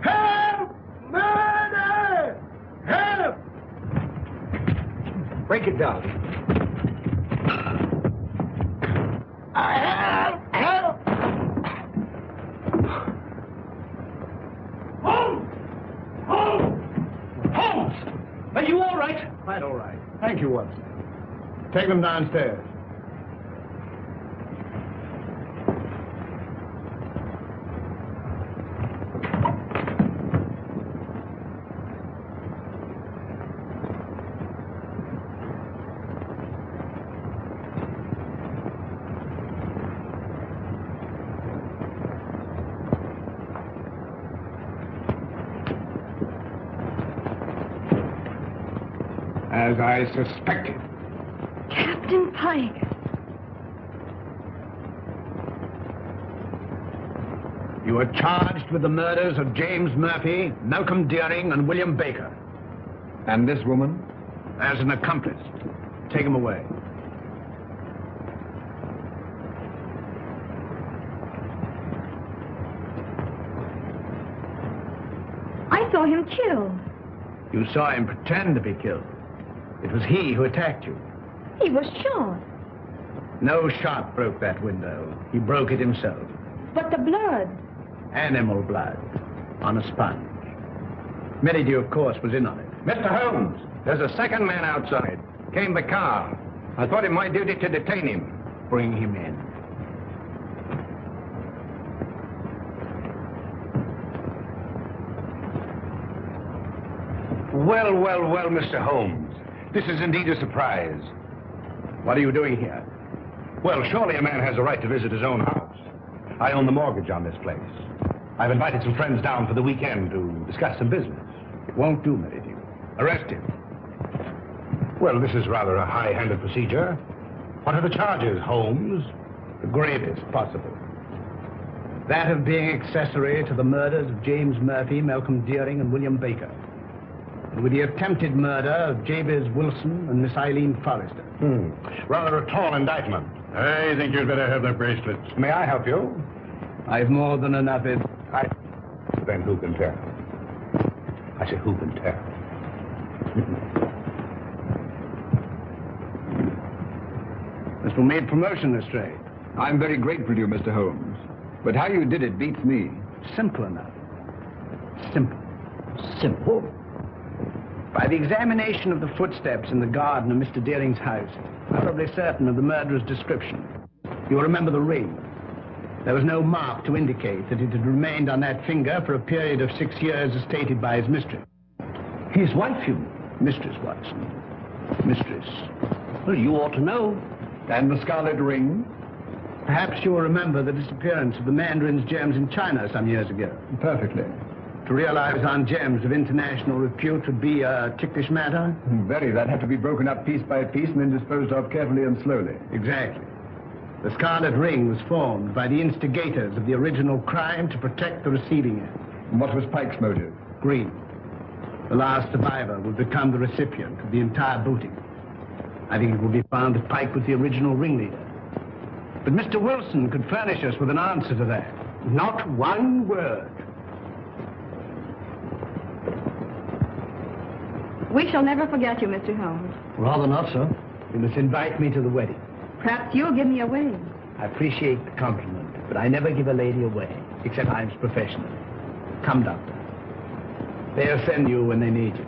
Help! Murder! Help! Break it down. Help! Help! Holmes! Holmes! Holmes! Are you all right? Quite all right. Thank you, Watson. Take them downstairs. As I suspected. Captain Pike. You are charged with the murders of James Murphy, Malcolm Deering, and William Baker. And this woman? As an accomplice. Take him away. I saw him killed. You saw him pretend to be killed. It was he who attacked you. He was shot. No shot broke that window. He broke it himself. But the blood. Animal blood. On a sponge. Merridew, of course, was in on it. Mr. Holmes, there's a second man outside. Came the car. I thought it my duty to detain him. Bring him in. Well, well, well, Mr. Holmes. This is indeed a surprise. What are you doing here? Well, surely a man has a right to visit his own house. I own the mortgage on this place. I've invited some friends down for the weekend to discuss some business. It won't do, Merridew. Arrest him. Well, this is rather a high-handed procedure. What are the charges, Holmes? The gravest possible. That of being accessory to the murders of James Murphy, Malcolm Deering, and William Baker. with the attempted murder of Jabez Wilson and Miss Eileen Forrester. Rather a tall indictment. I think you'd better have the bracelets. May I help you? I've more than enough evidence. Then who can tell? I say, who can tell? This will make promotion, Lestrade. I'm very grateful to you, Mr. Holmes. But how you did it beats me. Simple enough. Simple. Simple? By the examination of the footsteps in the garden of Mr. Deering's house, I'm probably certain of the murderer's description. You'll remember the ring. There was no mark to indicate that it had remained on that finger for a period of 6 years as stated by his mistress. His wife, you mean? Mistress, Watson. Mistress. Well, you ought to know. And the scarlet ring? Perhaps you'll remember the disappearance of the mandarin's gems in China some years ago. Perfectly. To realize on gems of international repute would be a ticklish matter? Very. That'd have to be broken up piece by piece and then disposed of carefully and slowly. Exactly. The scarlet ring was formed by the instigators of the original crime to protect the receiving end. And what was Pike's motive? Greed. The last survivor will become the recipient of the entire booty. I think it will be found that Pike was the original ringleader. But Mr. Wilson could furnish us with an answer to that. Not one word. We shall never forget you, Mr. Holmes. Rather not, sir. You must invite me to the wedding. Perhaps you'll give me away. I appreciate the compliment, but I never give a lady away, except I'm professional. Come, Doctor. They'll send you when they need you.